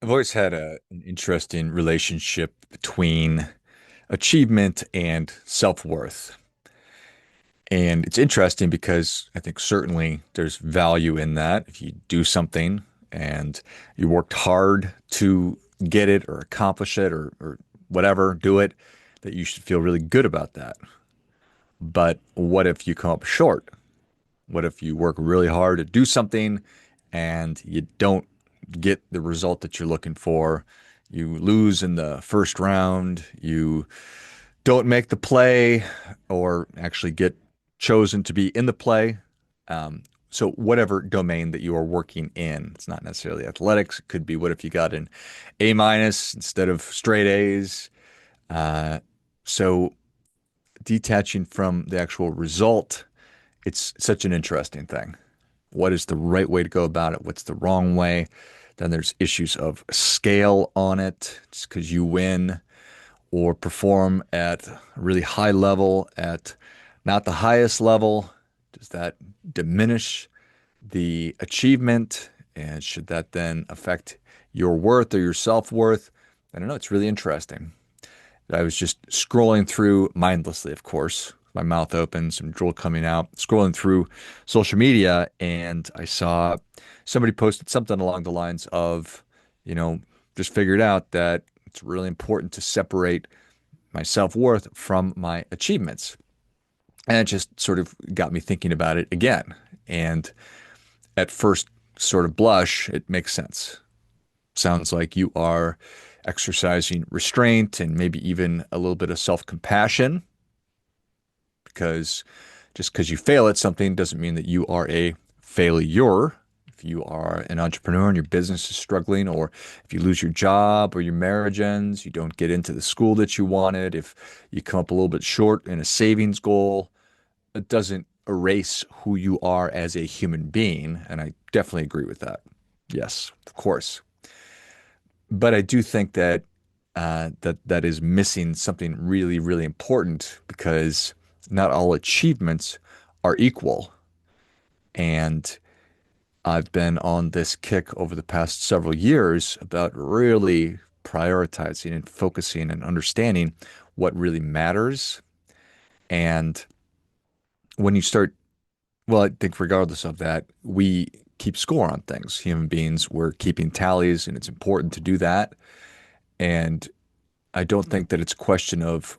I've always had an interesting relationship between achievement and self-worth. And it's interesting because I think certainly there's value in that. If you do something and you worked hard to get it or accomplish it or whatever, do it, that you should feel really good about that. But what if you come up short? What if you work really hard to do something and you don't get the result that you're looking for? You lose in the first round, you don't make the play or actually get chosen to be in the play. So whatever domain that you are working in, it's not necessarily athletics. It could be what if you got an A minus instead of straight A's. Uh, so detaching from the actual result, it's such an interesting thing. What is the right way to go about it? What's the wrong way? Then there's issues of scale on it. Just because you win or perform at a really high level at not the highest level, does that diminish the achievement? And should that then affect your worth or your self-worth? I don't know. It's really interesting. I was just scrolling through mindlessly, of course, my mouth open, some drool coming out, scrolling through social media, and I saw somebody posted something along the lines of, you know, just figured out that it's really important to separate my self-worth from my achievements. And it just sort of got me thinking about it again. And at first sort of blush, it makes sense. Sounds like you are exercising restraint and maybe even a little bit of self-compassion because just because you fail at something doesn't mean that you are a failure. If you are an entrepreneur and your business is struggling, or if you lose your job or your marriage ends, you don't get into the school that you wanted, if you come up a little bit short in a savings goal, it doesn't erase who you are as a human being. And I definitely agree with that. Yes, of course. But I do think that that is missing something really, really important because not all achievements are equal. And I've been on this kick over the past several years about really prioritizing and focusing and understanding what really matters. And when you start, well, I think regardless of that, we keep score on things. Human beings, we're keeping tallies, and it's important to do that. And I don't think that it's a question of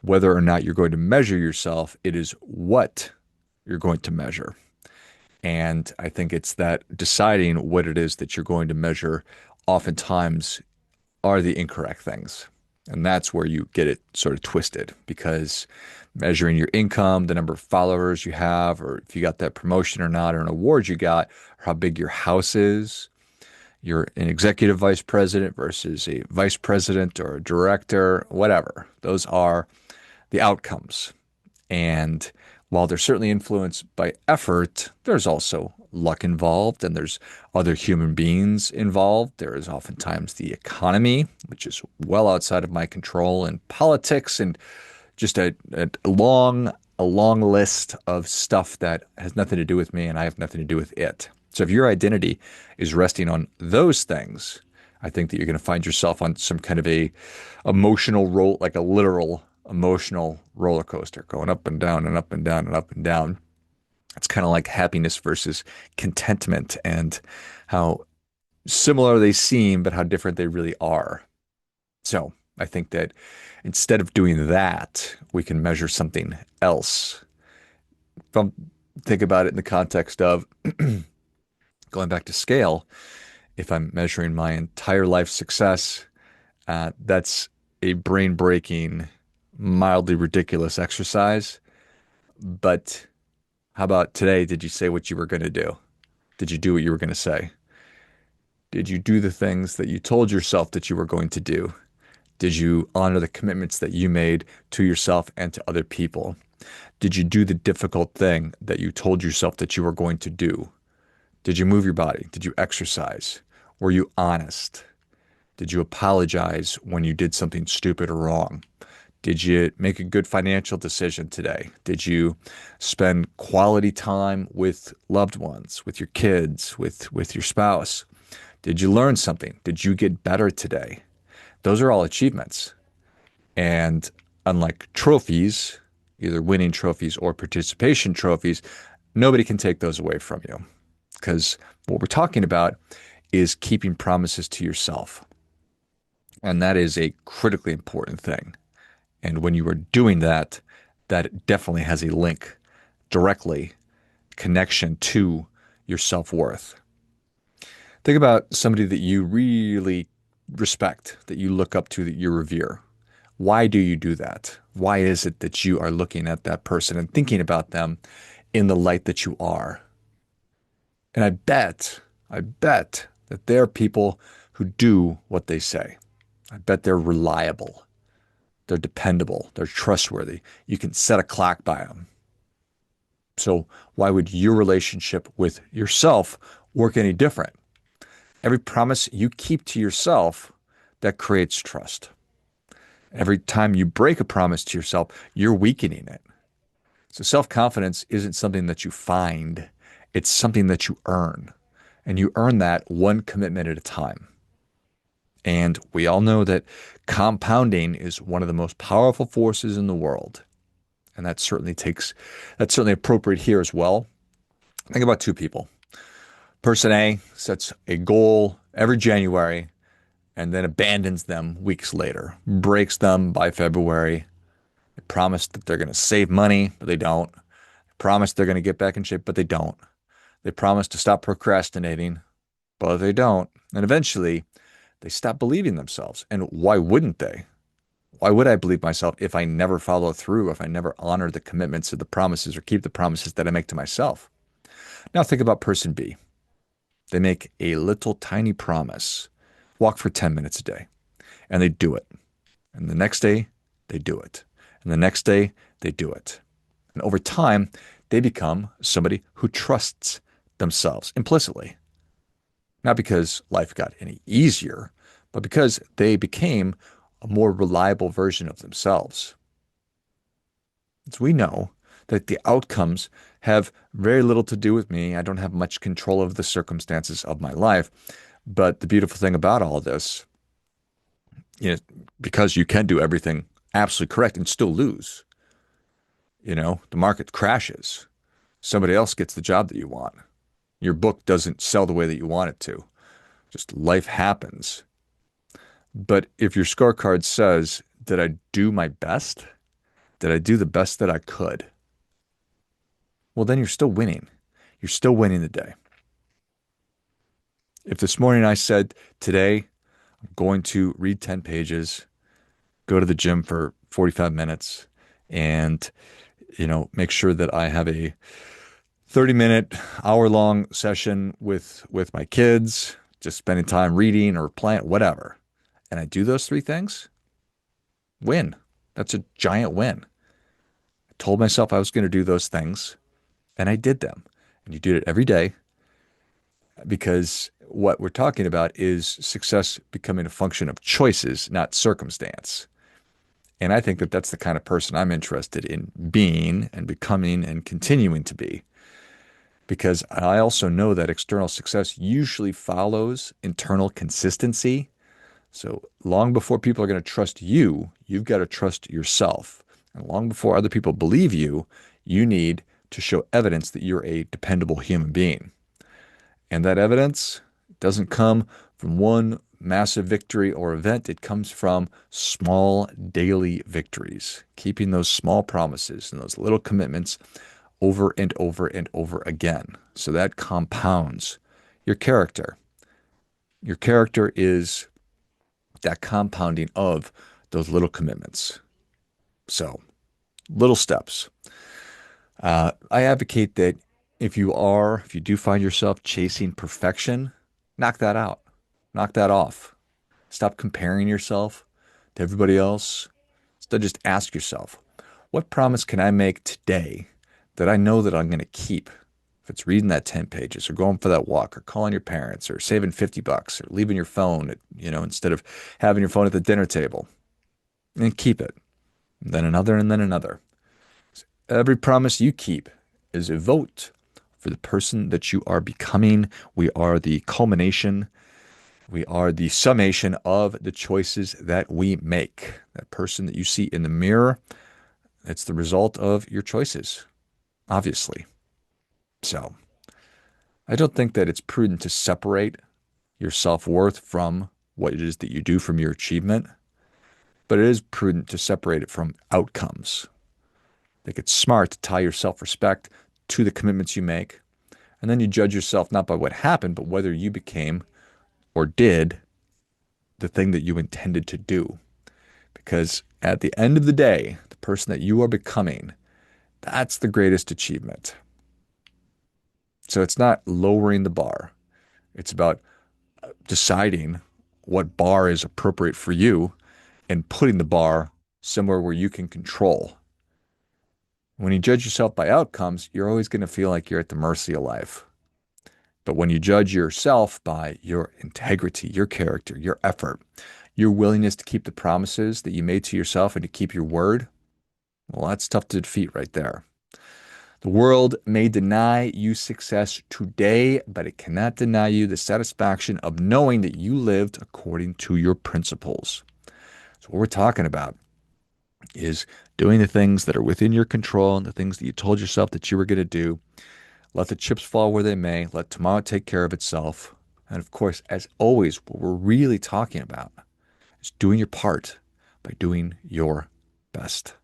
whether or not you're going to measure yourself. It is what you're going to measure. And I think it's that deciding what it is that you're going to measure oftentimes are the incorrect things. And that's where you get it sort of twisted because measuring your income, the number of followers you have, or if you got that promotion or not, or an award you got, or how big your house is, you're an executive vice president versus a vice president or a director, whatever. Those are the outcomes. And while they're certainly influenced by effort, there's also luck involved and there's other human beings involved. There is oftentimes the economy, which is well outside of my control, and politics, and just a long list of stuff that has nothing to do with me and I have nothing to do with it. So if your identity is resting on those things, I think that you're going to find yourself on some kind of a emotional roll, like a literal emotional roller coaster, going up and down and up and down and up and down. It's kind of like happiness versus contentment and how similar they seem, but how different they really are. So I think that instead of doing that, we can measure something else. If I'm think about it in the context of going back to scale, if I'm measuring my entire life success, that's a brain breaking, mildly ridiculous exercise. But how about today? Did you say what you were going to do? Did you do what you were going to say? Did you do the things that you told yourself that you were going to do? Did you honor the commitments that you made to yourself and to other people? Did you do the difficult thing that you told yourself that you were going to do? Did you move your body? Did you exercise? Were you honest? Did you apologize when you did something stupid or wrong? Did you make a good financial decision today? Did you spend quality time with loved ones, with your kids, with your spouse? Did you learn something? Did you get better today? Those are all achievements. And unlike trophies, either winning trophies or participation trophies, nobody can take those away from you. Because what we're talking about is keeping promises to yourself. And that is a critically important thing. And when you are doing that, that definitely has a link directly, connection to your self-worth. Think about somebody that you really respect, that you look up to, that you revere. Why do you do that? Why is it that you are looking at that person and thinking about them in the light that you are? And I bet that there are people who do what they say. I bet they're reliable. They're dependable. They're trustworthy. You can set a clock by them. So why would your relationship with yourself work any different? Every promise you keep to yourself, that creates trust. Every time you break a promise to yourself, you're weakening it. So self-confidence isn't something that you find. It's something that you earn. And you earn that one commitment at a time. And we all know that compounding is one of the most powerful forces in the world. And that's certainly appropriate here as well. Think about two people. Person A sets a goal every January and then abandons them weeks later, breaks them by February. They promise that they're going to save money, but they don't. They promise they're going to get back in shape, but they don't. They promise to stop procrastinating, but they don't. And eventually, they stop believing themselves. And why wouldn't they? Why would I believe myself if I never follow through, if I never honor the commitments of the promises or keep the promises that I make to myself? Now think about person B. They make a little tiny promise, walk for 10 minutes a day, and they do it. And the next day, they do it. And the next day, they do it. And over time, they become somebody who trusts themselves implicitly. Not because life got any easier, but because they became a more reliable version of themselves. As we know that the outcomes have very little to do with me. I don't have much control of the circumstances of my life. But the beautiful thing about all of this, because you can do everything absolutely correct and still lose. The market crashes. Somebody else gets the job that you want. Your book doesn't sell the way that you want it to. Just life happens. But if your scorecard says, did I do my best? Did I do the best that I could? Well, then you're still winning. You're still winning the day. If this morning I said, today I'm going to read 10 pages, go to the gym for 45 minutes, and, make sure that I have a 30-minute, hour-long session with my kids, just spending time reading or playing, whatever. And I do those three things, win. That's a giant win. I told myself I was going to do those things, and I did them. And you do it every day, because what we're talking about is success becoming a function of choices, not circumstance. And I think that that's the kind of person I'm interested in being and becoming and continuing to be. Because I also know that external success usually follows internal consistency. So long before people are going to trust you, you've got to trust yourself. And long before other people believe you, you need to show evidence that you're a dependable human being. And that evidence doesn't come from one massive victory or event. It comes from small daily victories, keeping those small promises and those little commitments over and over and over again. So that compounds your character. Your character is that compounding of those little commitments. So, little steps. I advocate that if you do find yourself chasing perfection, knock that out. Knock that off. Stop comparing yourself to everybody else. Instead, just ask yourself, what promise can I make today that I know that I'm going to keep? If it's reading that 10 pages or going for that walk or calling your parents or saving $50 or leaving your phone, instead of having your phone at the dinner table, and keep it. And then another and then another. Every promise you keep is a vote for the person that you are becoming. We are the culmination We are the summation of the choices that we make. That person that you see in the mirror, it's the result of your choices, obviously. So I don't think that it's prudent to separate your self-worth from what it is that you do from your achievement, but it is prudent to separate it from outcomes. I think it's smart to tie your self-respect to the commitments you make, and then you judge yourself not by what happened, but whether you became or did the thing that you intended to do. Because at the end of the day, the person that you are becoming, that's the greatest achievement. So it's not lowering the bar. It's about deciding what bar is appropriate for you and putting the bar somewhere where you can control. When you judge yourself by outcomes, you're always going to feel like you're at the mercy of life. But when you judge yourself by your integrity, your character, your effort, your willingness to keep the promises that you made to yourself and to keep your word, well, that's tough to defeat right there. The world may deny you success today, but it cannot deny you the satisfaction of knowing that you lived according to your principles. So what we're talking about is doing the things that are within your control and the things that you told yourself that you were going to do. Let the chips fall where they may. Let tomorrow take care of itself. And of course, as always, what we're really talking about is doing your part by doing your best.